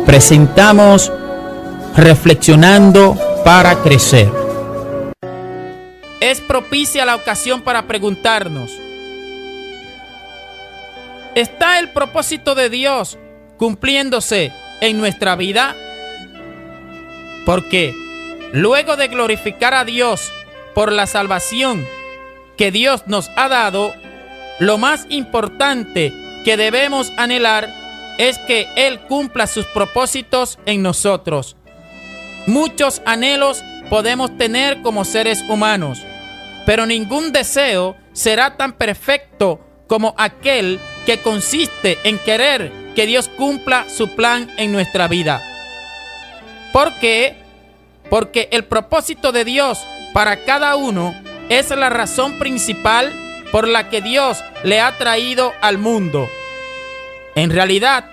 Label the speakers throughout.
Speaker 1: Presentamos Reflexionando para Crecer. Es propicia la ocasión para preguntarnos: ¿está el propósito de Dios cumpliéndose en nuestra vida? Porque luego de glorificar a Dios por la salvación que Dios nos ha dado, lo más importante que debemos anhelar es que Él cumpla sus propósitos en nosotros. Muchos anhelos podemos tener como seres humanos, pero ningún deseo será tan perfecto como aquel que consiste en querer que Dios cumpla su plan en nuestra vida. ¿Por qué? Porque el propósito de Dios para cada uno es la razón principal por la que Dios le ha traído al mundo. En realidad,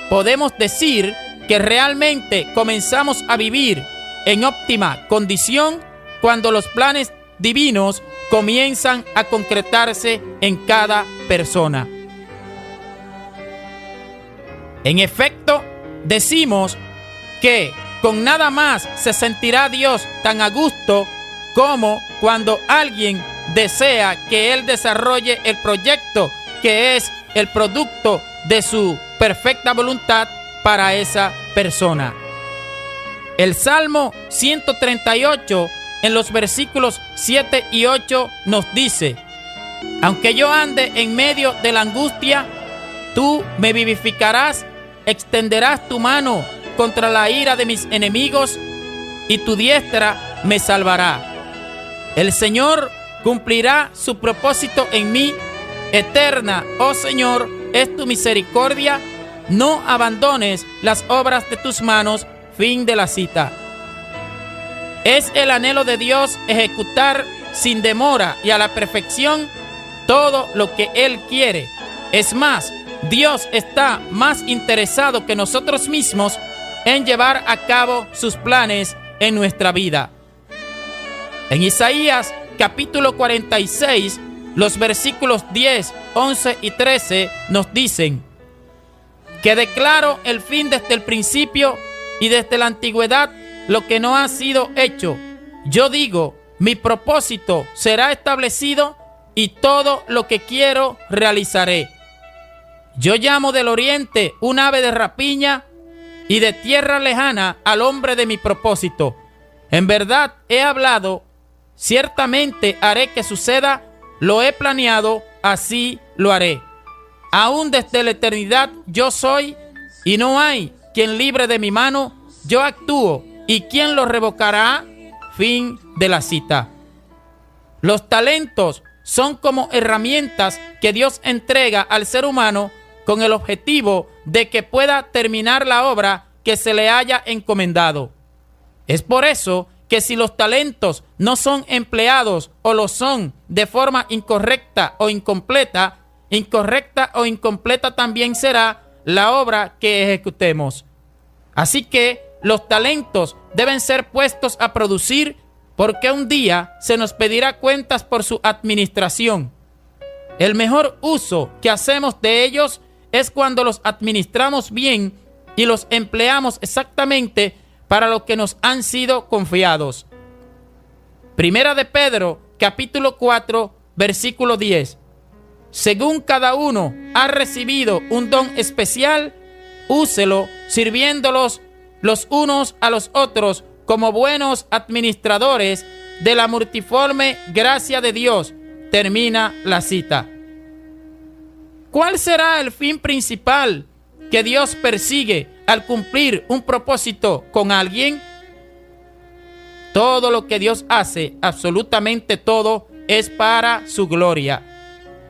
Speaker 1: podemos decir que realmente comenzamos a vivir en óptima condición cuando los planes divinos comienzan a concretarse en cada persona. En efecto, decimos que con nada más se sentirá Dios tan a gusto como cuando alguien desea que Él desarrolle el proyecto que es el producto de su perfecta voluntad para esa persona. El Salmo 138 en los versículos 7 y 8 nos dice: aunque yo ande en medio de la angustia, tú me vivificarás, extenderás tu mano contra la ira de mis enemigos y tu diestra me salvará. El Señor cumplirá su propósito en mí. Eterna, oh Señor, es tu misericordia. No abandones las obras de tus manos. Fin de la cita. Es el anhelo de Dios ejecutar sin demora y a la perfección todo lo que Él quiere. Es más, Dios está más interesado que nosotros mismos en llevar a cabo sus planes en nuestra vida. En Isaías capítulo 46, los versículos 10, 11 y 13 nos dicen: que declaro el fin desde el principio y desde la antigüedad lo que no ha sido hecho. Yo digo, mi propósito será establecido y todo lo que quiero realizaré. Yo llamo del oriente un ave de rapiña y de tierra lejana al hombre de mi propósito. En verdad he hablado, ciertamente haré que suceda, lo he planeado, así lo haré. Aún desde la eternidad yo soy, y no hay quien libre de mi mano. Yo actúo, ¿y quién lo revocará? Fin de la cita. Los talentos son como herramientas que Dios entrega al ser humano con el objetivo de que pueda terminar la obra que se le haya encomendado. Es por eso que si los talentos no son empleados o lo son de forma incorrecta o incompleta también será la obra que ejecutemos. Así que los talentos deben ser puestos a producir, porque un día se nos pedirá cuentas por su administración. El mejor uso que hacemos de ellos es cuando los administramos bien y los empleamos exactamente para lo que nos han sido confiados. Primera de Pedro, capítulo 4, versículo 10. Según cada uno ha recibido un don especial, úselo sirviéndolos los unos a los otros como buenos administradores de la multiforme gracia de Dios. Termina la cita. ¿Cuál será el fin principal que Dios persigue al cumplir un propósito con alguien? Todo lo que Dios hace, absolutamente todo, es para su gloria.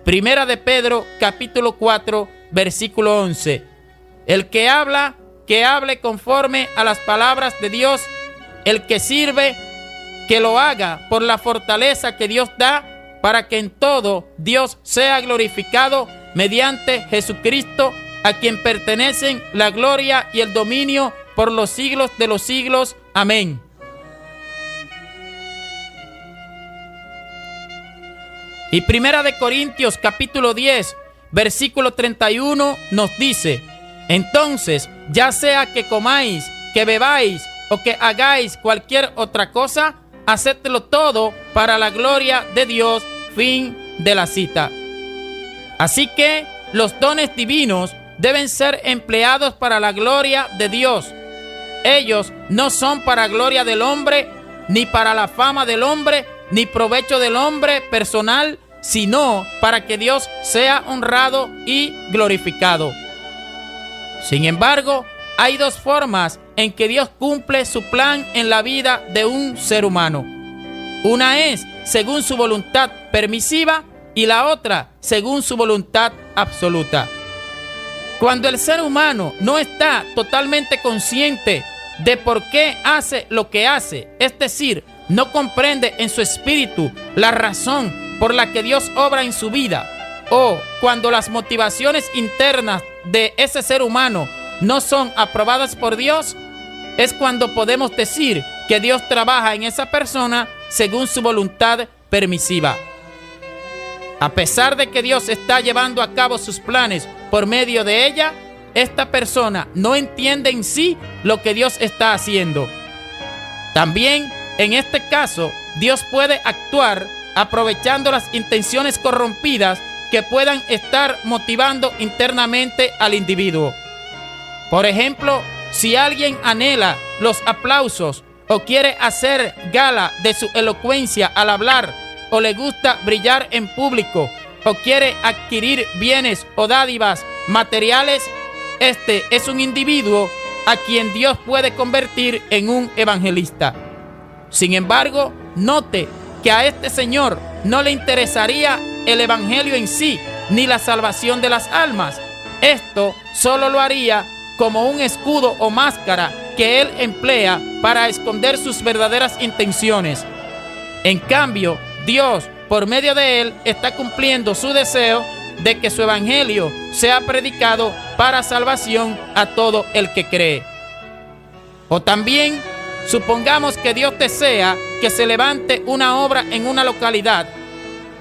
Speaker 1: Primera de Pedro, capítulo 4, versículo 11. El que habla, que hable conforme a las palabras de Dios. El que sirve, que lo haga por la fortaleza que Dios da, para que en todo Dios sea glorificado mediante Jesucristo, a quien pertenecen la gloria y el dominio por los siglos de los siglos. Amén. Y 1 Corintios capítulo 10, versículo 31 nos dice: entonces, ya sea que comáis, que bebáis o que hagáis cualquier otra cosa, hacedlo todo para la gloria de Dios. Fin de la cita. Así que los dones divinos deben ser empleados para la gloria de Dios. Ellos no son para gloria del hombre, ni para la fama del hombre, ni provecho del hombre personal, sino para que Dios sea honrado y glorificado. Sin embargo, hay dos formas en que Dios cumple su plan en la vida de un ser humano. Una es según su voluntad permisiva y la otra según su voluntad absoluta. Cuando el ser humano no está totalmente consciente de por qué hace lo que hace, es decir, no comprende en su espíritu la razón por la que Dios obra en su vida, o cuando las motivaciones internas de ese ser humano no son aprobadas por Dios, es cuando podemos decir que Dios trabaja en esa persona según su voluntad permisiva. A pesar de que Dios está llevando a cabo sus planes por medio de ella, esta persona no entiende en sí lo que Dios está haciendo. También, en este caso, Dios puede actuar aprovechando las intenciones corrompidas que puedan estar motivando internamente al individuo. Por ejemplo, si alguien anhela los aplausos o quiere hacer gala de su elocuencia al hablar, o le gusta brillar en público, o quiere adquirir bienes o dádivas materiales, este es un individuo a quien Dios puede convertir en un evangelista. Sin embargo, note que a este señor no le interesaría el evangelio en sí, ni la salvación de las almas. Esto solo lo haría como un escudo o máscara que él emplea para esconder sus verdaderas intenciones. En cambio, Dios, por medio de él, está cumpliendo su deseo de que su evangelio sea predicado para salvación a todo el que cree. O también, supongamos que Dios desea que se levante una obra en una localidad.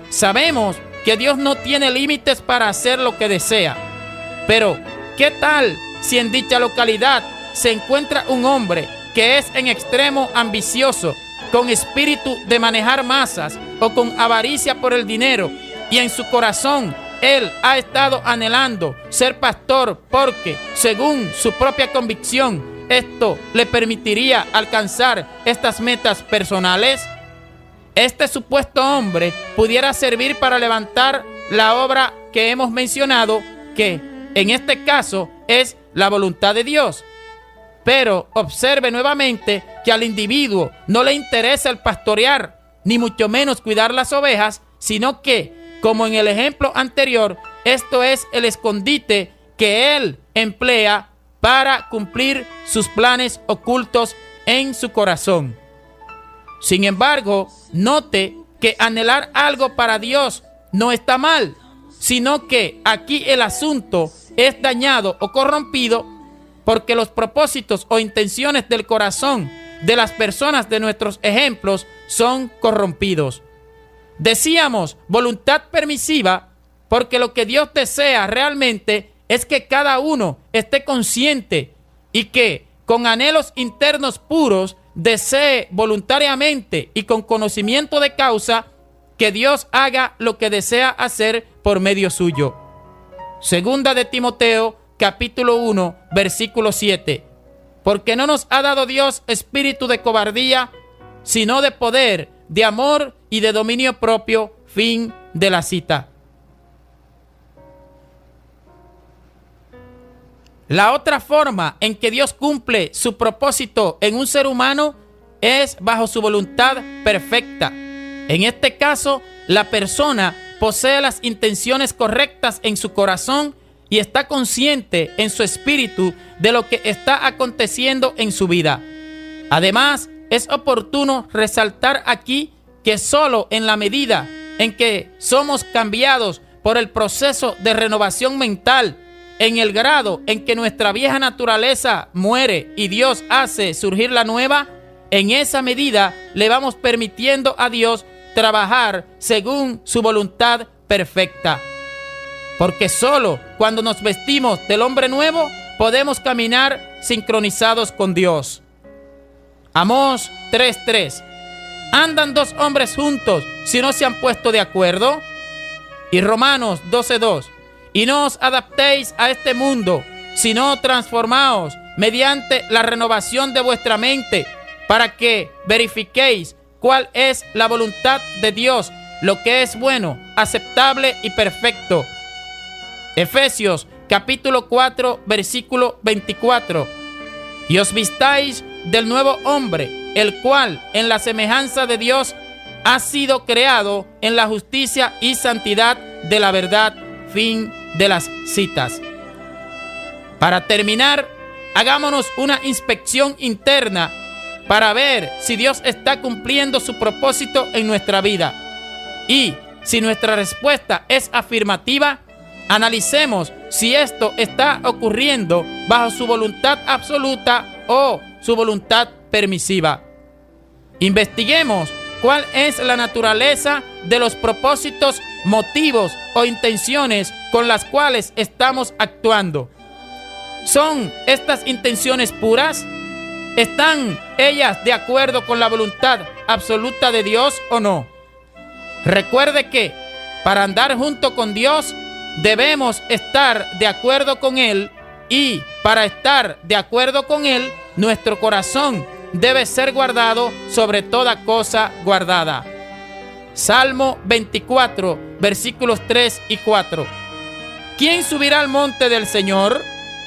Speaker 1: Sabemos que Dios no tiene límites para hacer lo que desea. Pero, ¿qué tal si en dicha localidad se encuentra un hombre que es en extremo ambicioso, con espíritu de manejar masas o con avaricia por el dinero, y en su corazón él ha estado anhelando ser pastor porque, según su propia convicción, esto le permitiría alcanzar estas metas personales? Este supuesto hombre pudiera servir para levantar la obra que hemos mencionado, que en este caso es la voluntad de Dios. Pero observe nuevamente que al individuo no le interesa el pastorear, ni mucho menos cuidar las ovejas, sino que, como en el ejemplo anterior, esto es el escondite que él emplea para cumplir sus planes ocultos en su corazón. Sin embargo, note que anhelar algo para Dios no está mal, sino que aquí el asunto es dañado o corrompido porque los propósitos o intenciones del corazón de las personas de nuestros ejemplos son corrompidos. Decíamos voluntad permisiva porque lo que Dios desea realmente es que cada uno esté consciente y que con anhelos internos puros desee voluntariamente y con conocimiento de causa que Dios haga lo que desea hacer por medio suyo. Segunda de Timoteo capítulo 1, versículo 7. Porque no nos ha dado Dios espíritu de cobardía, sino de poder, de amor y de dominio propio. Fin de la cita. La otra forma en que Dios cumple su propósito en un ser humano es bajo su voluntad perfecta. En este caso, la persona posee las intenciones correctas en su corazón y está consciente en su espíritu de lo que está aconteciendo en su vida. Además, es oportuno resaltar aquí que solo en la medida en que somos cambiados por el proceso de renovación mental, en el grado en que nuestra vieja naturaleza muere y Dios hace surgir la nueva, en esa medida le vamos permitiendo a Dios trabajar según su voluntad perfecta. Porque solo cuando nos vestimos del hombre nuevo podemos caminar sincronizados con Dios. Amós 3:3. ¿Andan dos hombres juntos si no se han puesto de acuerdo? Y Romanos 12:2. Y no os adaptéis a este mundo, sino transformaos mediante la renovación de vuestra mente, para que verifiquéis cuál es la voluntad de Dios, lo que es bueno, aceptable y perfecto. Efesios capítulo 4, versículo 24. Y os vistáis del nuevo hombre, el cual en la semejanza de Dios ha sido creado en la justicia y santidad de la verdad. Fin de las citas. Para terminar, hagámonos una inspección interna para ver si Dios está cumpliendo su propósito en nuestra vida. Y si nuestra respuesta es afirmativa, analicemos si esto está ocurriendo bajo su voluntad absoluta o su voluntad permisiva. Investiguemos cuál es la naturaleza de los propósitos, motivos o intenciones con las cuales estamos actuando. ¿Son estas intenciones puras? ¿Están ellas de acuerdo con la voluntad absoluta de Dios o no? Recuerde que para andar junto con Dios debemos estar de acuerdo con Él, y para estar de acuerdo con Él, nuestro corazón debe ser guardado sobre toda cosa guardada. Salmo 24, versículos 3 y 4. ¿Quién subirá al monte del Señor?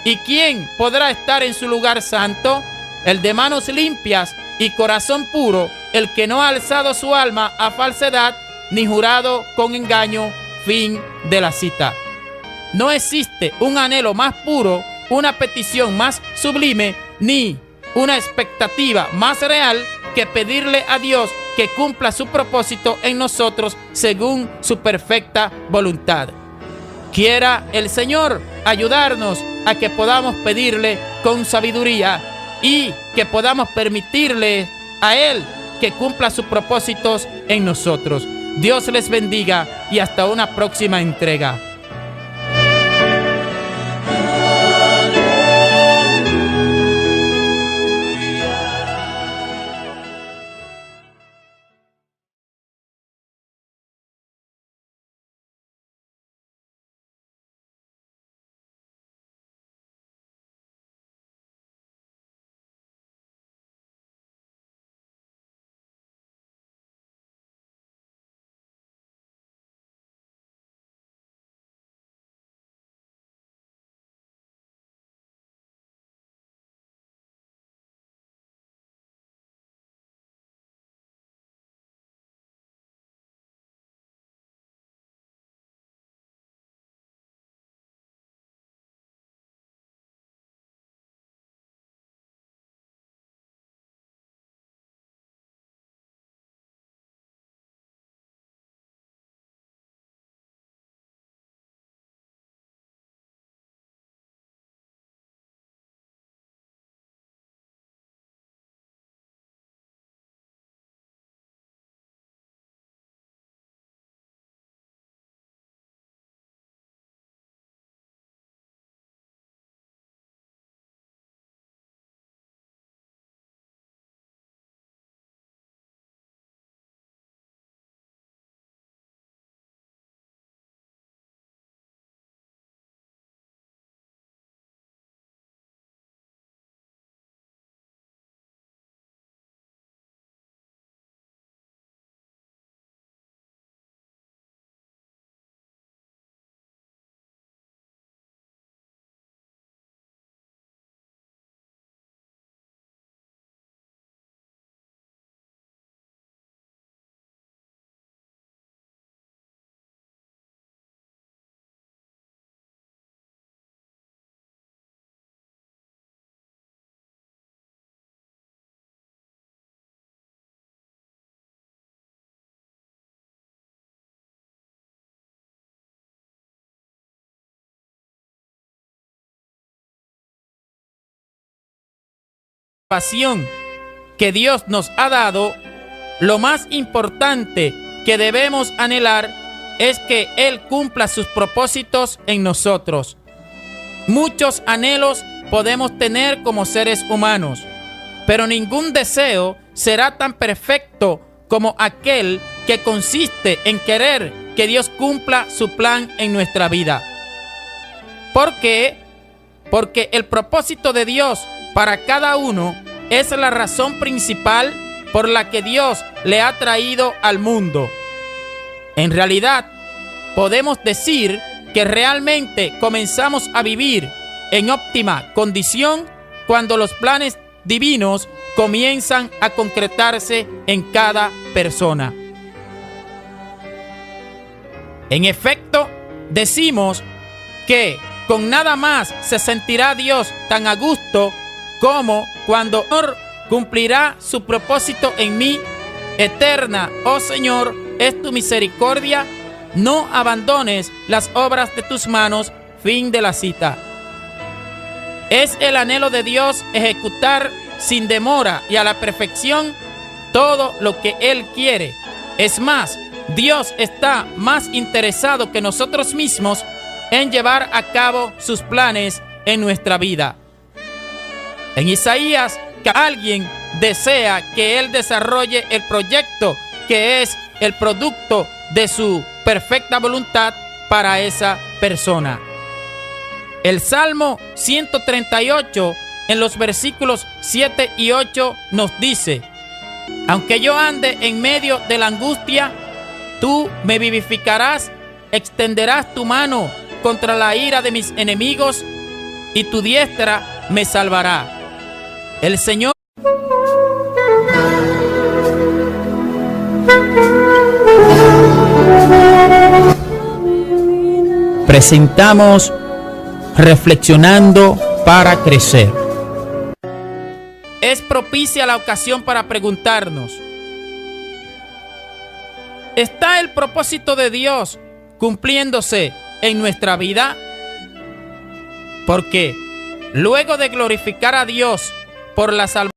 Speaker 1: ¿Y quién podrá estar en su lugar santo? El de manos limpias y corazón puro, el que no ha alzado su alma a falsedad, ni jurado con engaño. Fin de la cita. No existe un anhelo más puro, una petición más sublime, ni una expectativa más real que pedirle a Dios que cumpla su propósito en nosotros según su perfecta voluntad. Quiera el Señor ayudarnos a que podamos pedirle con sabiduría y que podamos permitirle a Él que cumpla sus propósitos en nosotros. Dios les bendiga y hasta una próxima entrega. Pasión que Dios nos ha dado, lo más importante que debemos anhelar es que Él cumpla sus propósitos en nosotros. Muchos anhelos podemos tener como seres humanos, pero ningún deseo será tan perfecto como aquel que consiste en querer que Dios cumpla su plan en nuestra vida. ¿Por qué? Porque el propósito de Dios para cada uno es la razón principal por la que Dios le ha traído al mundo. En realidad, podemos decir que realmente comenzamos a vivir en óptima condición cuando los planes divinos comienzan a concretarse en cada persona. En efecto, decimos que con nada más se sentirá Dios tan a gusto como cuando cumplirá su propósito en mí. Eterna, oh Señor, es tu misericordia. No abandones las obras de tus manos. Fin de la cita. Es el anhelo de Dios ejecutar sin demora y a la perfección todo lo que Él quiere. Es más, Dios está más interesado que nosotros mismos en llevar a cabo sus planes en nuestra vida. En Isaías, que alguien desea que Él desarrolle el proyecto que es el producto de su perfecta voluntad para esa persona. El Salmo 138 en los versículos 7 y 8 nos dice: aunque yo ande en medio de la angustia, tú me vivificarás, extenderás tu mano contra la ira de mis enemigos y tu diestra me salvará. El Señor presentamos Reflexionando para Crecer. Es propicia la ocasión para preguntarnos: ¿está el propósito de Dios cumpliéndose en nuestra vida? Porque luego de glorificar a Dios por la salvación,